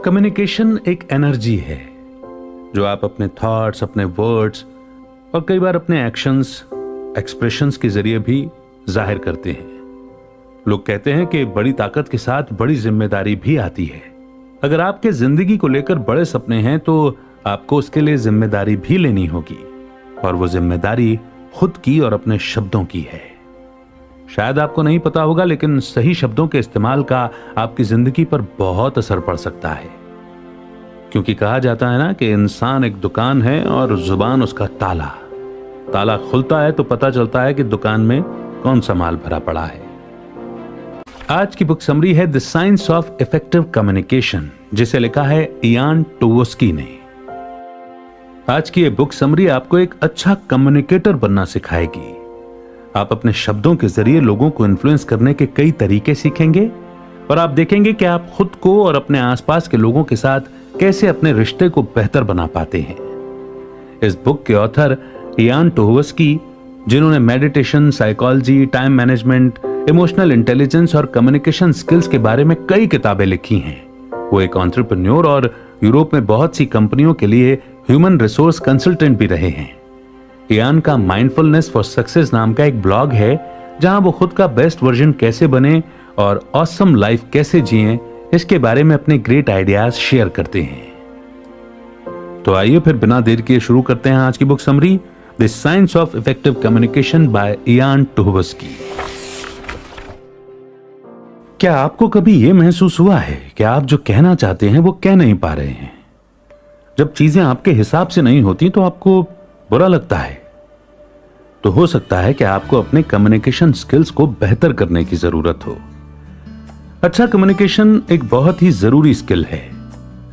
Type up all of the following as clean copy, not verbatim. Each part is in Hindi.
कम्युनिकेशन एक एनर्जी है जो आप अपने थॉट्स, अपने वर्ड्स और कई बार अपने एक्शंस, एक्सप्रेशंस के जरिए भी जाहिर करते हैं। लोग कहते हैं कि बड़ी ताकत के साथ बड़ी जिम्मेदारी भी आती है। अगर आपके जिंदगी को लेकर बड़े सपने हैं तो आपको उसके लिए जिम्मेदारी भी लेनी होगी, और वो जिम्मेदारी खुद की और अपने शब्दों की है। शायद आपको नहीं पता होगा, लेकिन सही शब्दों के इस्तेमाल का आपकी जिंदगी पर बहुत असर पड़ सकता है। क्योंकि कहा जाता है ना कि इंसान एक दुकान है और जुबान उसका ताला। ताला खुलता है तो पता चलता है कि दुकान में कौन सा माल भरा पड़ा है। आज की बुक समरी है the science of effective communication, जिसे लिखा है इयान टोवस्की ने। आज की ये बुक समरी आपको एक अच्छा कम्युनिकेटर बनना सिखाएगी। आप अपने शब्दों के जरिए लोगों को इन्फ्लुएंस करने के कई तरीके सीखेंगे और आप देखेंगे कि आप खुद को और अपने आसपास के लोगों के साथ कैसे अपने रिश्ते को बेहतर बना पाते हैं। इस बुक के ऑथर इयान टोवस्की, जिन्होंने meditation, psychology, time management, emotional intelligence और कम्युनिकेशन स्किल्स के बारे में कई किताबें लिखी हैं, वो एक एंटरप्रेन्योर और यूरोप में बहुत सी कंपनियों के लिए ह्यूमन रिसोर्स कंसल्टेंट भी रहे हैं। इयान का माइंडफुलनेस फॉर सक्सेस नाम का एक ब्लॉग है जहां वो खुद का बेस्ट वर्जन कैसे बने और ऑसम लाइफ कैसे जिएं, इसके बारे में अपने ग्रेट आइडियाज शेयर करते हैं। तो आइए फिर बिना देर किए शुरू करते हैं आज की book summary, the science of effective communication by Ian Tovsky. क्या आपको कभी यह महसूस हुआ है कि आप जो कहना चाहते हैं वो कह नहीं पा रहे हैं? जब चीजें आपके हिसाब से नहीं होती तो आपको बुरा लगता है। तो हो सकता है कि आपको अपने कम्युनिकेशन स्किल्स को बेहतर करने की जरूरत हो। अच्छा कम्युनिकेशन एक बहुत ही जरूरी स्किल है।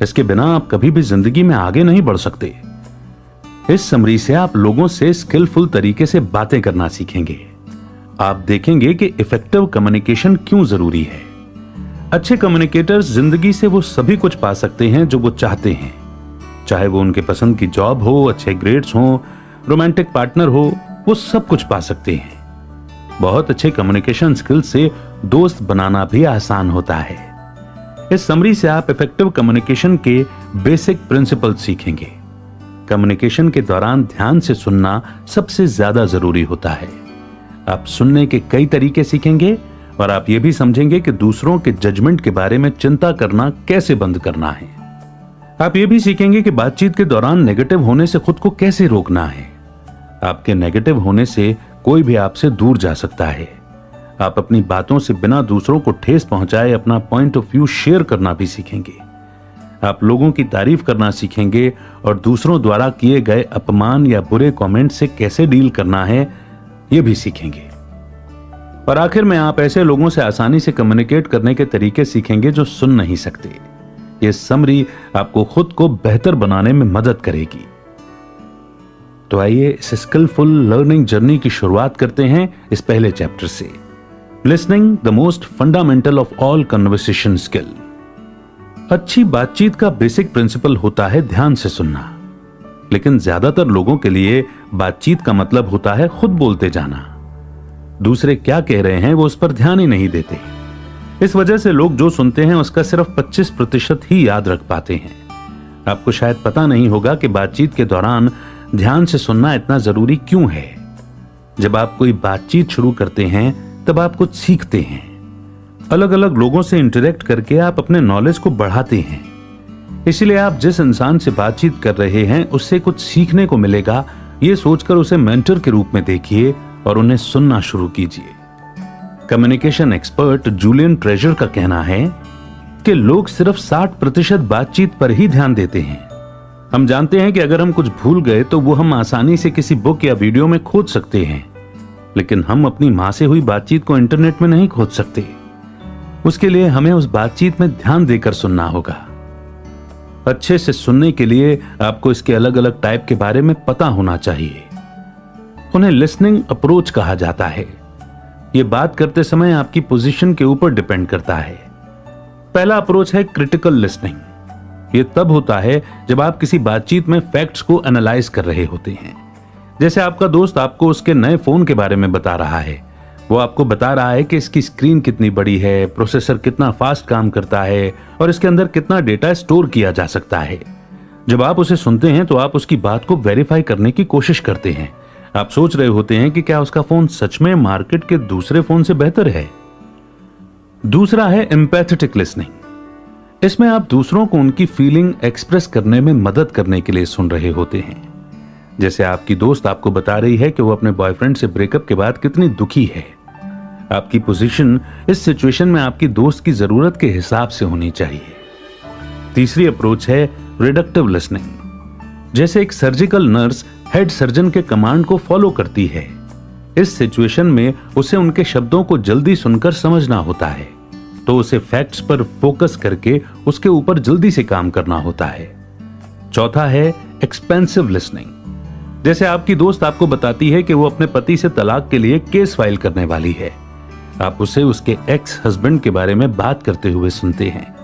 इसके बिना आप कभी भी जिंदगी में आगे नहीं बढ़ सकते। इस समरी से आप लोगों से स्किलफुल तरीके से बातें करना सीखेंगे। आप देखेंगे कि इफेक्टिव कम्युनिकेशन क्यों जरूरी है। अच्छे कम्युनिकेटर्स जिंदगी से वो सभी कुछ पा सकते हैं जो वो चाहते हैं, चाहे वो उनके पसंद की जॉब हो, अच्छे ग्रेड्स हो, रोमांटिक पार्टनर हो, वो सब कुछ पा सकते हैं। बहुत अच्छे कम्युनिकेशन स्किल से दोस्त बनाना भी आसान होता है। इस समरी से आप इफेक्टिव कम्युनिकेशन के बेसिक प्रिंसिपल सीखेंगे। कम्युनिकेशन के दौरान ध्यान से सुनना सबसे ज्यादा जरूरी होता है। आप सुनने के कई तरीके सीखेंगे और आप ये भी समझेंगे कि दूसरों के जजमेंट के बारे में चिंता करना कैसे बंद करना है। आप ये भी सीखेंगे कि बातचीत के दौरान नेगेटिव होने से खुद को कैसे रोकना है। आपके नेगेटिव होने से कोई भी आपसे दूर जा सकता है। आप अपनी बातों से बिना दूसरों को ठेस पहुंचाए अपना पॉइंट ऑफ व्यू शेयर करना भी सीखेंगे। आप लोगों की तारीफ करना सीखेंगे और दूसरों द्वारा किए गए अपमान या बुरे कमेंट से कैसे डील करना है, ये भी सीखेंगे। और आखिर में आप ऐसे लोगों से आसानी से कम्युनिकेट करने के तरीके सीखेंगे जो सुन नहीं सकते। ये समरी आपको खुद को बेहतर बनाने में मदद करेगी। तो आइए इस स्किलफुल लर्निंग जर्नी की शुरुआत करते हैं इस पहले चैप्टर से, listening the most fundamental of all conversation skill. अच्छी बातचीत का बेसिक प्रिंसिपल होता है ध्यान से सुनना, लेकिन ज्यादातर लोगों के लिए बातचीत का मतलब होता है खुद बोलते जाना। दूसरे क्या कह रहे हैं वो उस पर ध्यान ही नहीं देते। इस वजह से लोग जो सुनते हैं उसका सिर्फ 25% ही याद रख पाते हैं। आपको शायद पता नहीं होगा कि बातचीत के दौरान ध्यान से सुनना इतना जरूरी क्यों है। जब आप कोई बातचीत शुरू करते हैं तब आप कुछ सीखते हैं। अलग अलग लोगों से इंटरेक्ट करके आप अपने नॉलेज को बढ़ाते हैं। इसलिए आप जिस इंसान से बातचीत कर रहे हैं उससे कुछ सीखने को मिलेगा, ये सोचकर उसे मेंटर के रूप में देखिए और उन्हें सुनना शुरू कीजिए। कम्युनिकेशन एक्सपर्ट जूलियन ट्रेजर का कहना है कि लोग सिर्फ 60% बातचीत पर ही ध्यान देते हैं। हम जानते हैं कि अगर हम कुछ भूल गए तो वो हम आसानी से किसी बुक या वीडियो में खोज सकते हैं, लेकिन हम अपनी मां से हुई बातचीत को इंटरनेट में नहीं खोज सकते। उसके लिए हमें उस बातचीत में ध्यान देकर सुनना होगा। अच्छे से सुनने के लिए आपको इसके अलग अलग टाइप के बारे में पता होना चाहिए। उन्हें लिसनिंग अप्रोच कहा जाता है। यह बात करते समय आपकी पोजीशन के ऊपर डिपेंड करता है। पहला अप्रोच है क्रिटिकल लिसनिंग। यह तब होता है जब आप किसी बातचीत में फैक्ट्स को एनालाइज कर रहे होते हैं। जैसे आपका दोस्त आपको उसके नए फोन के बारे में बता रहा है, वो आपको बता रहा है कि इसकी स्क्रीन कितनी बड़ी है, प्रोसेसर कितना फास्ट काम करता है और इसके अंदर कितना डेटा स्टोर किया जा सकता है। जब आप उसे सुनते हैं तो आप उसकी बात को वेरीफाई करने की कोशिश करते हैं। आप सोच रहे होते हैं कि क्या उसका फोन सच में मार्केट के दूसरे फोन से बेहतर है। दूसरा है एम्पैथेटिक लिसनिंग। इसमें आप दूसरों को उनकी फीलिंग एक्सप्रेस करने में मदद करने के लिए सुन रहे होते हैं। जैसे आपकी दोस्त आपको बता रही है कि वो अपने बॉयफ्रेंड से ब्रेकअप के बाद कितनी दुखी है। आपकी पोजीशन इस सिचुएशन में आपकी दोस्त की जरूरत के हिसाब से होनी चाहिए। तीसरी अप्रोच है रिडक्टिव लिसनिंग। जैसे एक सर्जिकल नर्स हेड सर्जन के कमांड को फॉलो करती है। इस सिचुएशन में उसे उनके शब्दों को जल्दी सुनकर समझना होता है, तो उसे फैक्ट्स पर फोकस करके उसके ऊपर जल्दी से काम करना होता है। चौथा है एक्सपेंसिव लिसनिंग। जैसे आपकी दोस्त आपको बताती है कि वो अपने पति से तलाक के लिए केस फाइल करने वाली है। आप उसे उसके एक्स हस्बैंड के बारे में बात करते हुए सुनते हैं।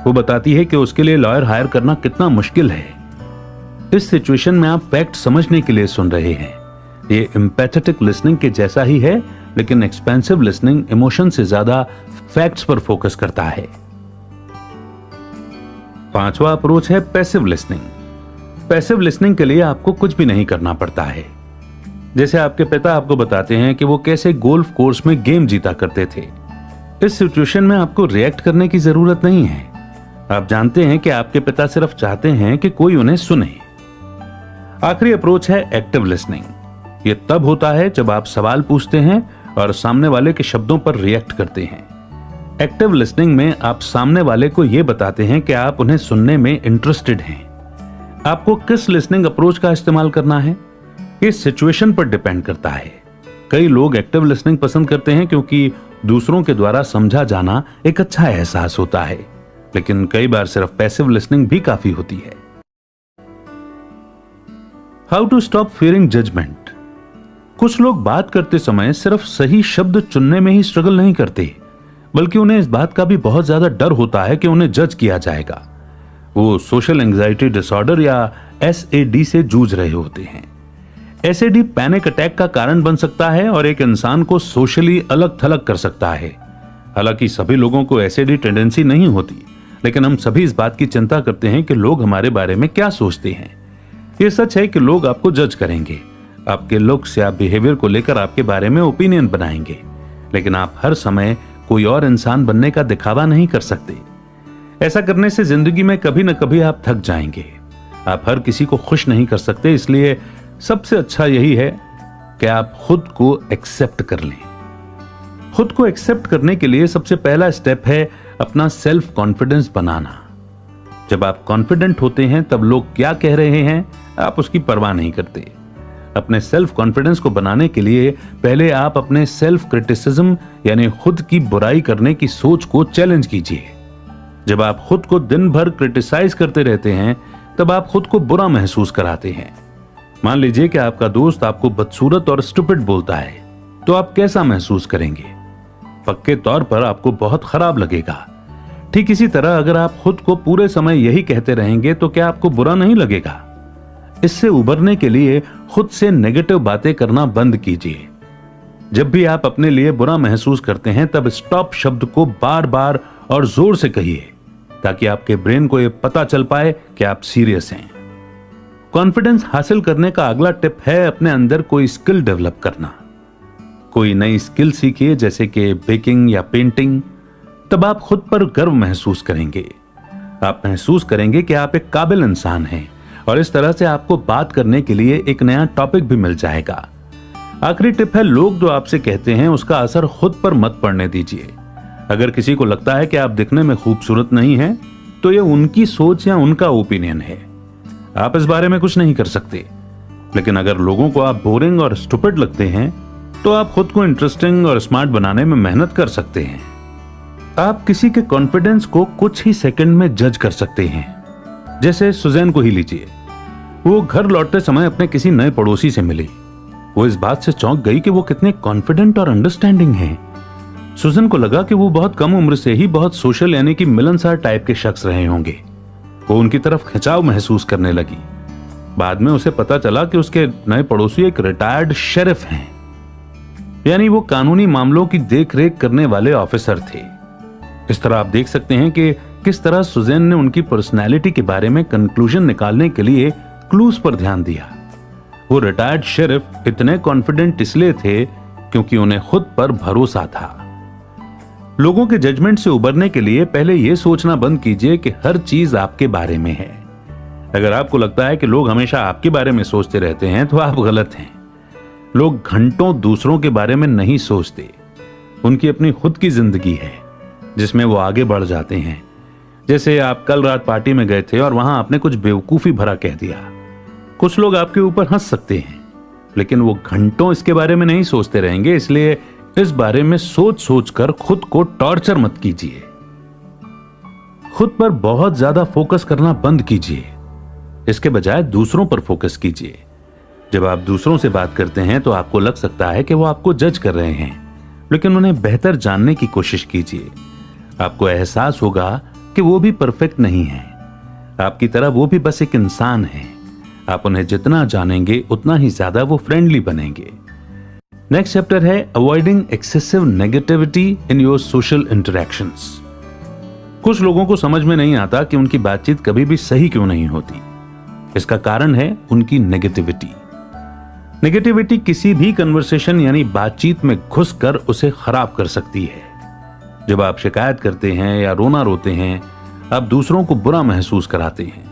वो बताती है कि उसके लिए लॉयर हायर करना कितना मुश्किल है। इस सिचुएशन में आप फैक्ट समझने के लिए सुन रहे हैं। ये एम्पैथेटिक लिसनिंग के जैसा ही है, लेकिन एक्सपेंसिव लिसनिंग इमोशन से ज्यादा फैक्ट्स पर फोकस करता है। पांचवा अप्रोच है पैसिव लिसनिंग। पैसिव लिसनिंग के लिए आपको कुछ भी नहीं करना पड़ता है। जैसे आपके पिता आपको बताते हैं कि वो कैसे गोल्फ कोर्स में गेम जीता करते थे। इस सिचुएशन में आपको रिएक्ट करने की जरूरत नहीं है। आप जानते हैं कि आपके पिता सिर्फ चाहते हैं कि कोई उन्हें सुने। आखिरी अप्रोच है एक्टिव लिसनिंग। यह तब होता है जब आप सवाल पूछते हैं और सामने वाले के शब्दों पर रिएक्ट करते हैं। एक्टिव लिसनिंग में आप सामने वाले को यह बताते हैं कि आप उन्हें सुनने में इंटरेस्टेड हैं। आपको किस लिसनिंग अप्रोच का इस्तेमाल करना है, ये सिचुएशन पर डिपेंड करता है। कई लोग एक्टिव लिसनिंग पसंद करते हैं क्योंकि दूसरों के द्वारा समझा जाना एक अच्छा एहसास होता है, लेकिन कई बार सिर्फ पैसिव लिसनिंग भी काफी होती है। How to stop fearing judgement. कुछ लोग बात करते समय सिर्फ सही शब्द चुनने में ही स्ट्रगल नहीं करते, बल्कि उन्हें इस बात का भी बहुत ज्यादा डर होता है कि उन्हें जज किया जाएगा। वो सोशल एंजाइटी डिसऑर्डर या SAD से जूझ रहे होते हैं। SAD पैनिक अटैक का कारण बन सकता है और एक इंसान को सोशली अलग थलग कर सकता है। हालांकि सभी लोगों को SAD टेंडेंसी नहीं होती, लेकिन हम सभी इस बात की चिंता करते हैं कि लोग हमारे बारे में क्या सोचते हैं। यह सच है कि लोग आपको जज करेंगे, आपके लुक्स या बिहेवियर को लेकर आपके बारे में ओपिनियन बनाएंगे, लेकिन आप हर समय कोई और इंसान बनने का दिखावा नहीं कर सकते। ऐसा करने से जिंदगी में कभी न कभी आप थक जाएंगे। आप हर किसी को खुश नहीं कर सकते, इसलिए सबसे अच्छा यही है कि आप खुद को एक्सेप्ट कर लें। खुद को एक्सेप्ट करने के लिए सबसे पहला स्टेप है अपना सेल्फ कॉन्फिडेंस बनाना। जब आप कॉन्फिडेंट होते हैं तब लोग क्या कह रहे हैं आप उसकी परवाह नहीं करते। अपने सेल्फ कॉन्फिडेंस को बनाने के लिए पहले आप अपने सेल्फ क्रिटिसिज्म यानी खुद की बुराई करने की सोच को चैलेंज कीजिए। जब आप खुद को दिन भर क्रिटिसाइज करते रहते हैं तब आप खुद को बुरा महसूस कराते हैं। मान लीजिए कि आपका दोस्त आपको बदसूरत और स्टूपिड बोलता है, तो आप कैसा महसूस करेंगे? पक्के तौर पर आपको बहुत खराब लगेगा। ठीक इसी तरह अगर आप खुद को पूरे समय यही कहते रहेंगे तो क्या आपको बुरा नहीं लगेगा? इससे उबरने के लिए खुद से नेगेटिव बातें करना बंद कीजिए। जब भी आप अपने लिए बुरा महसूस करते हैं तब स्टॉप शब्द को बार बार और जोर से कहिए, ताकि आपके ब्रेन को यह पता चल पाए कि आप सीरियस हैं। कॉन्फिडेंस हासिल करने का अगला टिप है अपने अंदर कोई स्किल डेवलप करना। कोई नई स्किल सीखिए, जैसे कि बेकिंग या पेंटिंग। तब आप खुद पर गर्व महसूस करेंगे। आप महसूस करेंगे कि आप एक काबिल इंसान हैं और इस तरह से आपको बात करने के लिए एक नया टॉपिक भी मिल जाएगा। आखिरी टिप है, लोग जो आपसे कहते हैं उसका असर खुद पर मत पड़ने दीजिए। अगर किसी को लगता है कि आप दिखने में खूबसूरत नहीं हैं, तो यह उनकी सोच या उनका ओपिनियन है। आप इस बारे में कुछ नहीं कर सकते। लेकिन अगर लोगों को आप बोरिंग और स्टूपिड लगते हैं, तो आप खुद को इंटरेस्टिंग और स्मार्ट बनाने में मेहनत कर सकते हैं। आप किसी के कॉन्फिडेंस को कुछ ही सेकंड में जज कर सकते हैं। जैसे सुजैन को ही लीजिए। वो घर लौटते समय अपने किसी नए पड़ोसी से मिली। वो इस बात से चौंक गई कि वो कितने कॉन्फिडेंट और अंडरस्टैंडिंग हैं। सुजन को लगा कि वो बहुत कम उम्र से ही बहुत सोशल यानी कि मिलनसार टाइप के शख्स रहे होंगे। वो उनकी तरफ खिंचाव महसूस करने लगी। बाद में उसे पता चला कि उसके नए पड़ोसी एक रिटायर्ड शेरिफ हैं। यानी वो कानूनी मामलों की देखरेख करने वाले ऑफिसर थे। इस तरह आप देख सकते हैं कि किस तरह सुजैन ने उनकी पर्सनैलिटी के बारे में कंक्लूजन निकालने के लिए क्लूज पर ध्यान दिया। वो रिटायर्ड शेरिफ इतने कॉन्फिडेंट इसलिए थे क्योंकि उन्हें खुद पर भरोसा था। लोगों के जजमेंट से उबरने के लिए पहले यह सोचना बंद कीजिए कि हर चीज आपके बारे में है। अगर आपको लगता है कि लोग हमेशा आपके बारे में सोचते रहते हैं तो आप गलत हैं। लोग घंटों दूसरों के बारे में नहीं सोचते। उनकी अपनी खुद की जिंदगी है जिसमें वो आगे बढ़ जाते हैं। जैसे आप कल रात पार्टी में गए थे और वहां आपने कुछ बेवकूफी भरा कह दिया। कुछ लोग आपके ऊपर हंस सकते हैं, लेकिन वो घंटों इसके बारे में नहीं सोचते रहेंगे। इसलिए इस बारे में सोच सोचकर खुद को टॉर्चर मत कीजिए। खुद पर बहुत ज्यादा फोकस करना बंद कीजिए। इसके बजाय दूसरों पर फोकस कीजिए। जब आप दूसरों से बात करते हैं तो आपको लग सकता है कि वो आपको जज कर रहे हैं, लेकिन उन्हें बेहतर जानने की कोशिश कीजिए। आपको एहसास होगा कि वो भी परफेक्ट नहीं है। आपकी तरह वो भी बस एक इंसान है। आप उन्हें जितना जानेंगे उतना ही ज्यादा वो फ्रेंडली बनेंगे। नेक्स्ट चैप्टर है avoiding excessive negativity in your social interactions. कुछ लोगों को समझ में नहीं आता कि उनकी बातचीत कभी भी सही क्यों नहीं होती। इसका कारण है उनकी नेगेटिविटी। नेगेटिविटी किसी भी कन्वर्सेशन यानी बातचीत में घुसकर उसे खराब कर सकती है। जब आप शिकायत करते हैं या रोना रोते हैं, आप दूसरों को बुरा महसूस कराते हैं।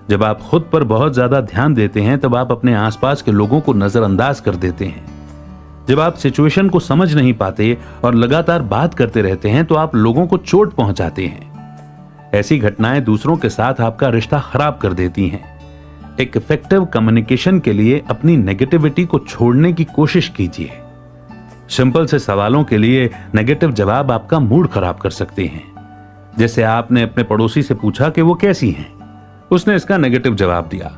जब आप खुद पर बहुत ज्यादा ध्यान देते हैं, तब आप अपने आसपास के लोगों को नजरअंदाज कर देते हैं। जब आप सिचुएशन को समझ नहीं पाते और लगातार बात करते रहते हैं, तो आप लोगों को चोट पहुंचाते हैं। ऐसी घटनाएं दूसरों के साथ आपका रिश्ता खराब कर देती हैं। एक इफेक्टिव कम्युनिकेशन के लिए अपनी नेगेटिविटी को छोड़ने की कोशिश कीजिए। सिंपल से सवालों के लिए नेगेटिव जवाब आपका मूड खराब कर सकते हैं। जैसे आपने अपने पड़ोसी से पूछा कि वो कैसी हैं। उसने इसका नेगेटिव जवाब दिया।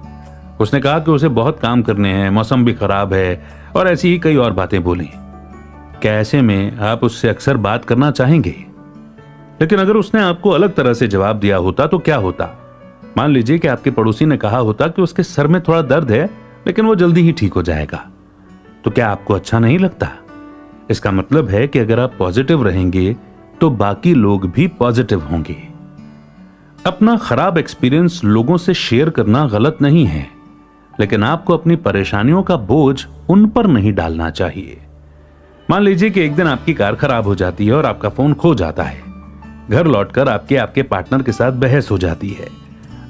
उसने कहा कि उसे बहुत काम करने हैं, मौसम भी खराब है और ऐसी ही कई और बातें बोली। क्या ऐसे में आप उससे अक्सर बात करना चाहेंगे? लेकिन अगर उसने आपको अलग तरह से जवाब दिया होता तो क्या होता? मान लीजिए कि आपके पड़ोसी ने कहा होता कि उसके सर में थोड़ा दर्द है, लेकिन वो जल्दी ही ठीक हो जाएगा। तो क्या आपको अच्छा नहीं लगता? इसका मतलब है कि अगर आप पॉजिटिव रहेंगे तो बाकी लोग भी पॉजिटिव होंगे। अपना खराब एक्सपीरियंस लोगों से शेयर करना गलत नहीं है, लेकिन आपको अपनी परेशानियों का बोझ उन पर नहीं डालना चाहिए। मान लीजिए कि एक दिन आपकी कार खराब हो जाती है और आपका फोन खो जाता है। घर लौटकर आपके पार्टनर के साथ बहस हो जाती है।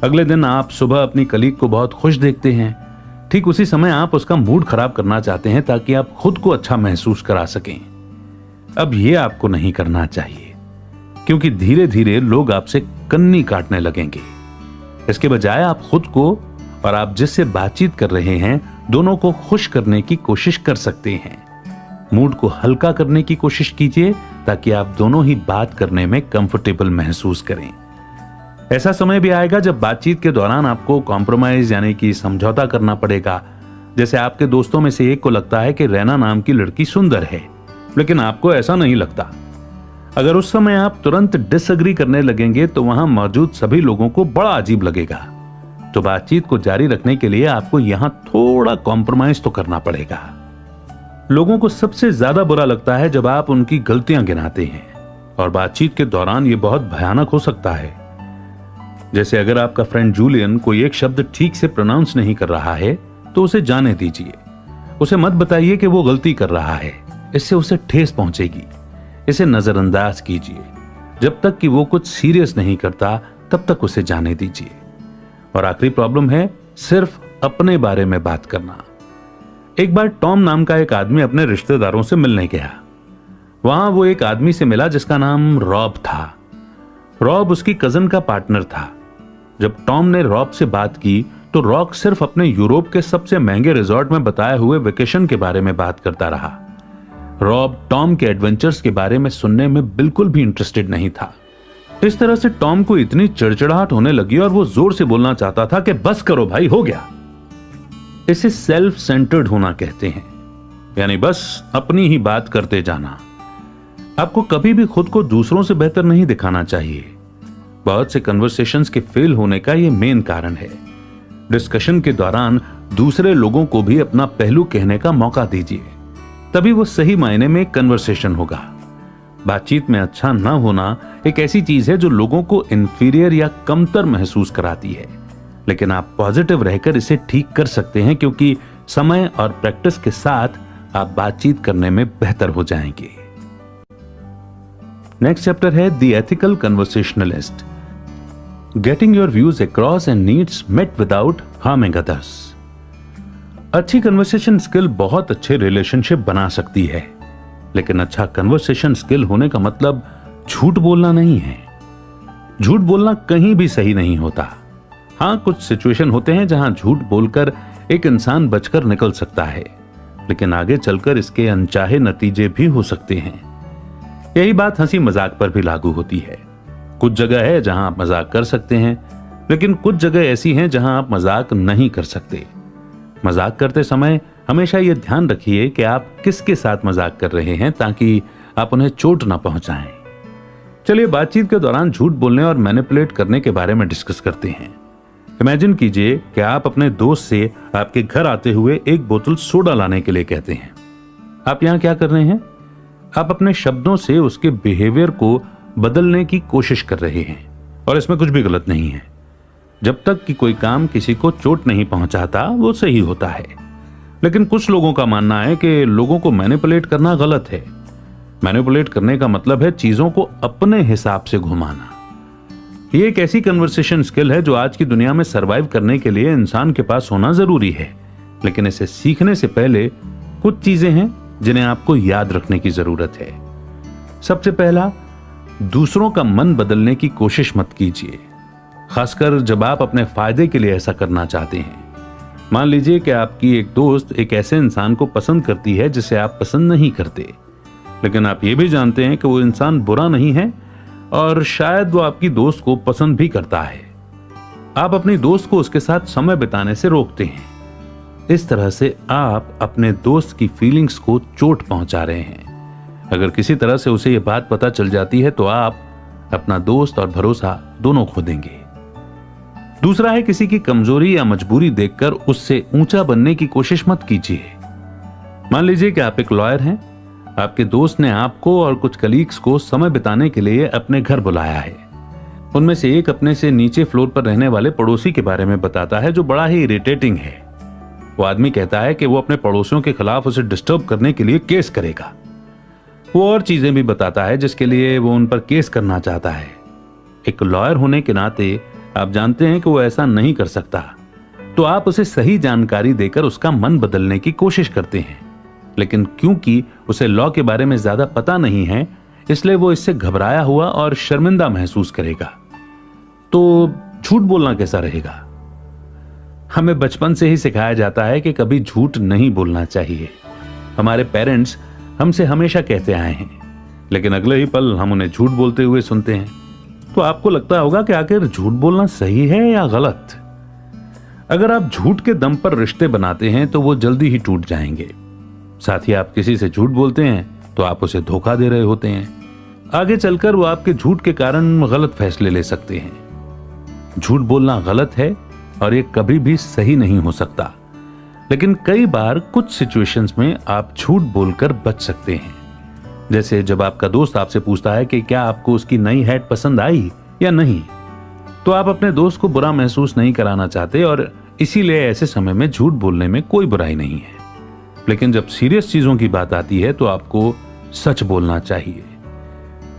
अगले दिन आप सुबह अपनी कलीग को बहुत खुश देखते हैं। ठीक उसी समय आप उसका मूड खराब करना चाहते हैं ताकि आप खुद को अच्छा महसूस करा सकें। अब यह आपको नहीं करना चाहिए, क्योंकि धीरे धीरे लोग आपसे कन्नी काटने लगेंगे। इसके बजाय आप खुद को और आप जिससे बातचीत कर रहे हैं दोनों को खुश करने की कोशिश कर सकते हैं। मूड को हल्का करने की कोशिश कीजिए ताकि आप दोनों ही बात करने में कंफर्टेबल महसूस करें। ऐसा समय भी आएगा जब बातचीत के दौरान आपको कॉम्प्रोमाइज यानी कि समझौता करना पड़ेगा। जैसे आपके दोस्तों में से एक को लगता है कि रैना नाम की लड़की सुंदर है, लेकिन आपको ऐसा नहीं लगता। अगर उस समय आप तुरंत डिसएग्री करने लगेंगे तो वहां मौजूद सभी लोगों को बड़ा अजीब लगेगा। तो बातचीत को जारी रखने के लिए आपको यहां थोड़ा कॉम्प्रोमाइज तो करना पड़ेगा। लोगों को सबसे ज्यादा बुरा लगता है जब आप उनकी गलतियां गिनाते हैं, और बातचीत के दौरान यह बहुत भयानक हो सकता है। जैसे अगर आपका फ्रेंड जूलियन कोई एक शब्द ठीक से प्रोनाउंस नहीं कर रहा है तो उसे जाने दीजिए। उसे मत बताइए कि वो गलती कर रहा है, इससे उसे ठेस पहुंचेगी। इसे नजरअंदाज कीजिए। जब तक कि वो कुछ सीरियस नहीं करता तब तक उसे जाने दीजिए। और आखिरी प्रॉब्लम है सिर्फ अपने बारे में बात करना। एक बार टॉम नाम का एक आदमी अपने रिश्तेदारों से मिलने गया। वहां वो एक आदमी से मिला जिसका नाम रॉब था। रॉब उसकी कजन का पार्टनर था। जब टॉम ने रॉब से बात की तो रॉब सिर्फ अपने यूरोप के सबसे महंगे रिजॉर्ट में बताए हुए वेकेशन के बारे में बात करता रहा। रॉब टॉम के एडवेंचर्स के बारे में सुनने में बिल्कुल भी इंटरेस्टेड नहीं था। इस तरह से टॉम को इतनी चिड़चिड़ाहट होने लगी और वो जोर से बोलना चाहता था कि बस करो भाई, हो गया। इसे सेल्फ सेंटर्ड होना कहते हैं, यानी बस अपनी ही बात करते जाना। आपको कभी भी खुद को दूसरों से बेहतर नहीं दिखाना चाहिए। बहुत से कन्वर्सेशंस के फेल होने का यह मेन कारण है। डिस्कशन के दौरान दूसरे लोगों को भी अपना पहलू कहने का मौका दीजिए। तभी वो सही मायने में कन्वर्सेशन होगा। बातचीत में अच्छा ना होना एक ऐसी चीज है जो लोगों को इंफीरियर या कमतर महसूस कराती है, लेकिन आप पॉजिटिव रहकर इसे ठीक कर सकते हैं, क्योंकि समय और प्रैक्टिस के साथ आप बातचीत करने में बेहतर हो जाएंगे। नेक्स्ट चैप्टर है the ethical conversationalist, getting your views across and needs met without harming others. अच्छी कन्वर्सेशन स्किल बहुत अच्छे रिलेशनशिप बना सकती है, लेकिन अच्छा कन्वर्सेशन स्किल होने का मतलब झूठ बोलना नहीं है। झूठ बोलना कहीं भी सही नहीं होता। हां, कुछ सिचुएशन होते हैं जहां झूठ बोलकर एक इंसान बचकर निकल सकता है, लेकिन आगे चलकर इसके अनचाहे नतीजे भी हो सकते हैं। यही बात हंसी मजाक पर भी लागू होती है। कुछ जगह है जहां आप मजाक कर सकते हैं, लेकिन कुछ जगह ऐसी हैं जहां आप मजाक नहीं कर सकते। मजाक करते समय हमेशा यह ध्यान रखिए कि आप किसके साथ मजाक कर रहे हैं, ताकि आप उन्हें चोट ना पहुंचाएं। चलिए बातचीत के दौरान झूठ बोलने और मैनिपुलेट करने के बारे में डिस्कस करते हैं। इमेजिन कीजिए कि आप अपने दोस्त से आपके घर आते हुए एक बोतल सोडा लाने के लिए कहते हैं। आप यहां क्या कर रहे हैं? आप अपने शब्दों से उसके बिहेवियर को बदलने की कोशिश कर रहे हैं, और इसमें कुछ भी गलत नहीं है। जब तक कि कोई काम किसी को चोट नहीं पहुंचाता वो सही होता है। लेकिन कुछ लोगों का मानना है कि लोगों को मैनिपुलेट करना गलत है। मैनिपुलेट करने का मतलब है चीजों को अपने हिसाब से घुमाना। ये एक ऐसी कन्वर्सेशन स्किल है जो आज की दुनिया में सरवाइव करने के लिए इंसान के पास होना जरूरी है, लेकिन इसे सीखने से पहले कुछ चीजें हैं जिन्हें आपको याद रखने की जरूरत है। सबसे पहला, दूसरों का मन बदलने की कोशिश मत कीजिए, खासकर जब आप अपने फायदे के लिए ऐसा करना चाहते हैं। मान लीजिए कि आपकी एक दोस्त एक ऐसे इंसान को पसंद करती है जिसे आप पसंद नहीं करते, लेकिन आप ये भी जानते हैं कि वो इंसान बुरा नहीं है और शायद वो आपकी दोस्त को पसंद भी करता है। आप अपनी दोस्त को उसके साथ समय बिताने से रोकते हैं। इस तरह से आप अपने दोस्त की फीलिंग्स को चोट पहुंचा रहे हैं। अगर किसी तरह से उसे यह बात पता चल जाती है तो आप अपना दोस्त और भरोसा दोनों खो देंगे। दूसरा है, किसी की कमजोरी या मजबूरी देखकर उससे ऊंचा बनने की कोशिश मत कीजिए। मान लीजिए कि आप एक लॉयर हैं, आपके दोस्त ने आपको और कुछ कलीग्स को समय बिताने के लिए अपने घर बुलाया है। उनमें से एक अपने से नीचे फ्लोर पर रहने वाले पड़ोसी के बारे में बताता है जो बड़ा ही इरिटेटिंग है। वो आदमी कहता है कि वो अपने पड़ोसियों के खिलाफ उसे डिस्टर्ब करने के लिए केस करेगा। वो और चीजें भी बताता है जिसके लिए वो उन पर केस करना चाहता है। एक लॉयर होने के नाते आप जानते हैं कि वो ऐसा नहीं कर सकता, तो आप उसे सही जानकारी देकर उसका मन बदलने की कोशिश करते हैं। लेकिन क्योंकि उसे लॉ के बारे में ज्यादा पता नहीं है, इसलिए वो इससे घबराया हुआ और शर्मिंदा महसूस करेगा। तो झूठ बोलना कैसा रहेगा? हमें बचपन से ही सिखाया जाता है कि कभी झूठ नहीं बोलना चाहिए। हमारे पेरेंट्स हमसे हमेशा कहते आए हैं, लेकिन अगले ही पल हम उन्हें झूठ बोलते हुए सुनते हैं। तो आपको लगता होगा कि आखिर झूठ बोलना सही है या गलत? अगर आप झूठ के दम पर रिश्ते बनाते हैं तो वो जल्दी ही टूट जाएंगे। साथ ही आप किसी से झूठ बोलते हैं तो आप उसे धोखा दे रहे होते हैं। आगे चलकर वो आपके झूठ के कारण गलत फैसले ले सकते हैं। झूठ बोलना गलत है और ये कभी भी सही नहीं हो सकता, लेकिन कई बार कुछ सिचुएशंस में आप झूठ बोलकर बच सकते हैं। जैसे जब आपका दोस्त आपसे पूछता है कि क्या आपको उसकी नई हैट पसंद आई या नहीं, तो आप अपने दोस्त को बुरा महसूस नहीं कराना चाहते और इसीलिए ऐसे समय में झूठ बोलने में कोई बुराई नहीं है। लेकिन जब सीरियस चीजों की बात आती है तो आपको सच बोलना चाहिए।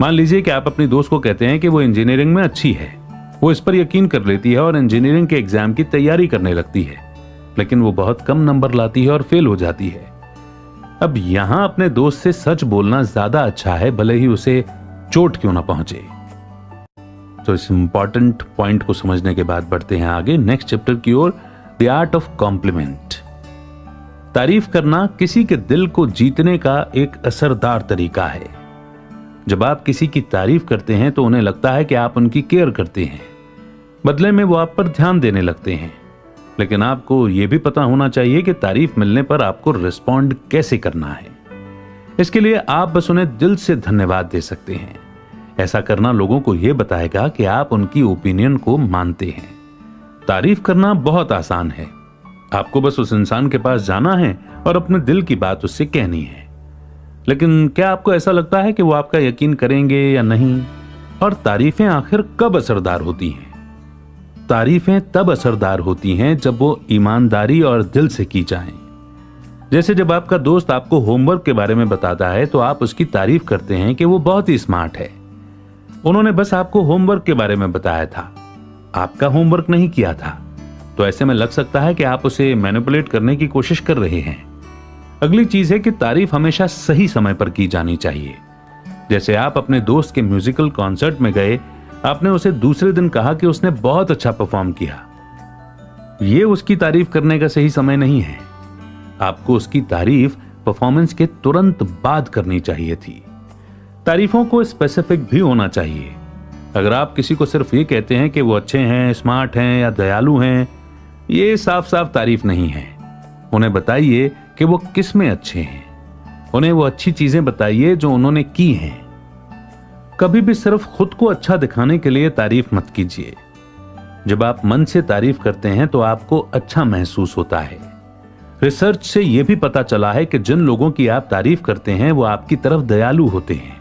मान लीजिए कि आप अपनी दोस्त को कहते हैं कि वो इंजीनियरिंग में अच्छी है। वो इस पर यकीन कर लेती है और इंजीनियरिंग के एग्जाम की तैयारी करने लगती है, लेकिन वो बहुत कम नंबर लाती है और फेल हो जाती है। अब यहां अपने दोस्त से सच बोलना ज्यादा अच्छा है, भले ही उसे चोट क्यों ना पहुंचे। तो इस इंपॉर्टेंट पॉइंट को समझने के बाद बढ़ते हैं आगे नेक्स्ट चैप्टर की ओर, द आर्ट ऑफ कॉम्प्लीमेंट। तारीफ करना किसी के दिल को जीतने का एक असरदार तरीका है। जब आप किसी की तारीफ करते हैं तो उन्हें लगता है कि आप उनकी केयर करते हैं, बदले में वो आप पर ध्यान देने लगते हैं। लेकिन आपको यह भी पता होना चाहिए कि तारीफ मिलने पर आपको रिस्पॉन्ड कैसे करना है। इसके लिए आप बस उन्हें दिल से धन्यवाद दे सकते हैं। ऐसा करना लोगों को यह बताएगा कि आप उनकी ओपिनियन को मानते हैं। तारीफ करना बहुत आसान है। आपको बस उस इंसान के पास जाना है और अपने दिल की बात उससे कहनी है। लेकिन क्या आपको ऐसा लगता है कि वो आपका यकीन करेंगे या नहीं? और तारीफें आखिर कब असरदार होती हैं? तारीफें तब असरदार होती हैं जब वो ईमानदारी और दिल से की जाएं। जैसे जब आपका दोस्त आपको होमवर्क के बारे में बताता है तो आप उसकी तारीफ करते हैं कि वो बहुत ही स्मार्ट है। उन्होंने बस आपको होमवर्क के बारे में बताया था, आपका होमवर्क नहीं किया था। तो ऐसे में लग सकता है कि आप उसे मैनिपुलेट करने की कोशिश कर रहे हैं। अगली चीज है कि तारीफ हमेशा सही समय पर की जानी चाहिए। जैसे आप अपने दोस्त के म्यूजिकल कॉन्सर्ट में गए, आपने उसे दूसरे दिन कहा कि उसने बहुत अच्छा परफॉर्म किया। यह उसकी तारीफ करने का सही समय नहीं है। आपको उसकी तारीफ परफॉर्मेंस के तुरंत बाद करनी चाहिए थी। तारीफों को स्पेसिफिक भी होना चाहिए। अगर आप किसी को सिर्फ ये कहते हैं कि वो अच्छे हैं, स्मार्ट हैं या दयालु हैं, ये साफ साफ तारीफ नहीं है। उन्हें बताइए कि वो किस में अच्छे हैं। उन्हें वो अच्छी चीजें बताइए जो उन्होंने की हैं। कभी भी सिर्फ खुद को अच्छा दिखाने के लिए तारीफ मत कीजिए। जब आप मन से तारीफ करते हैं तो आपको अच्छा महसूस होता है। रिसर्च से यह भी पता चला है कि जिन लोगों की आप तारीफ करते हैं वो आपकी तरफ दयालु होते हैं।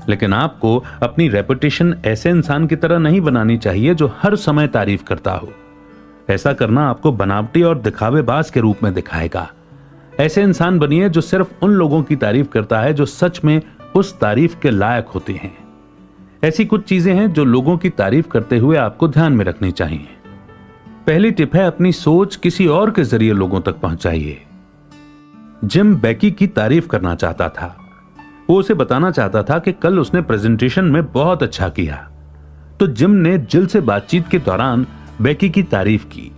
लेकिन आपको अपनी रेपुटेशन ऐसे इंसान की तरह नहीं बनानी चाहिए जो हर समय तारीफ करता हो। ऐसा करना आपको बनावटी और दिखावेबाज के रूप में दिखाएगा। ऐसे इंसान बनिए जो सिर्फ उन लोगों की तारीफ करता है जो सच में उस तारीफ के लायक होते हैं। ऐसी कुछ चीजें हैं जो लोगों की तारीफ करते हुए आपको ध्यान में रखनी चाहिए। पहली टिप है, अपनी सोच किसी और के जरिए लोगों तक पहुंचाइए। जिम बेकी की तारीफ करना चाहता था। वो उसे बताना चाहता था कि कल उसने प्रेजेंटेशन में बहुत अच्छा किया। तो जिम ने जिल से बातचीत के दौरान बेकी की तारीफ की।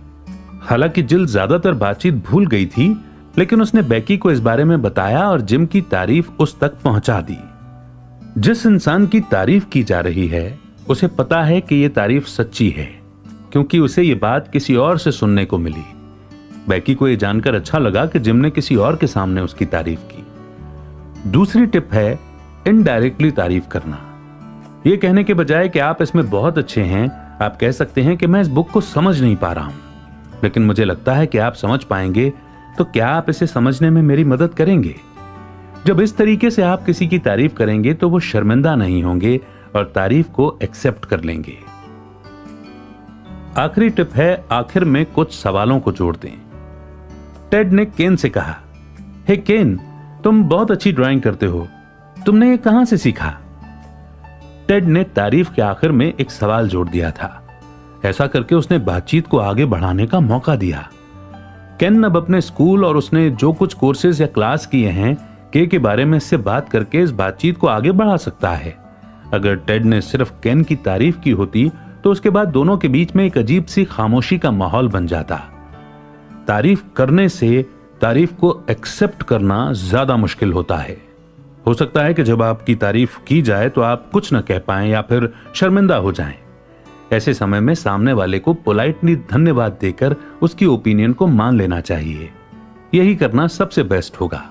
हालांकि जिल ज्यादातर बातचीत भूल गई थी, लेकिन उसने बेकी को इस बारे में बताया और जिम की तारीफ उस तक पहुंचा दी। जिस इंसान की तारीफ की जा रही है उसे पता है कि यह तारीफ सच्ची है, क्योंकि उसे यह बात किसी और से सुनने को मिली। बेकी को यह जानकर अच्छा लगा कि जिम ने किसी और के सामने उसकी तारीफ की। दूसरी टिप है इनडायरेक्टली तारीफ करना। यह कहने के बजाय कि आप इसमें बहुत अच्छे हैं, आप कह सकते हैं कि मैं इस बुक को समझ नहीं पा रहा हूं, लेकिन मुझे लगता है कि आप समझ पाएंगे, तो क्या आप इसे समझने में मेरी मदद करेंगे? जब इस तरीके से आप किसी की तारीफ करेंगे तो वो शर्मिंदा नहीं होंगे और तारीफ को एक्सेप्ट कर लेंगे। आखिरी टिप है, आखिर में कुछ सवालों को जोड़ दें। टेड ने केन से कहा, हे केन, तुम बहुत अच्छी ड्राइंग करते हो, तुमने ये कहां से सीखा? टेड ने तारीफ के आखिर में एक सवाल जोड़ दिया था। ऐसा करके उसने बातचीत को आगे बढ़ाने का मौका दिया। केन अब अपने स्कूल और उसने जो कुछ कोर्सेज या क्लास किए हैं के बारे में इससे बात करके इस बातचीत को आगे बढ़ा सकता है। अगर टेड ने सिर्फ केन की तारीफ की होती तो उसके बाद दोनों के बीच में एक अजीब सी खामोशी का माहौल बन जाता। तारीफ करने से तारीफ को एक्सेप्ट करना ज्यादा मुश्किल होता है। हो सकता है कि जब आपकी तारीफ की जाए तो आप कुछ न कह पाएं या फिर शर्मिंदा हो जाएं। ऐसे समय में सामने वाले को पोलाइटली धन्यवाद देकर उसकी ओपिनियन को मान लेना चाहिए। यही करना सबसे बेस्ट होगा।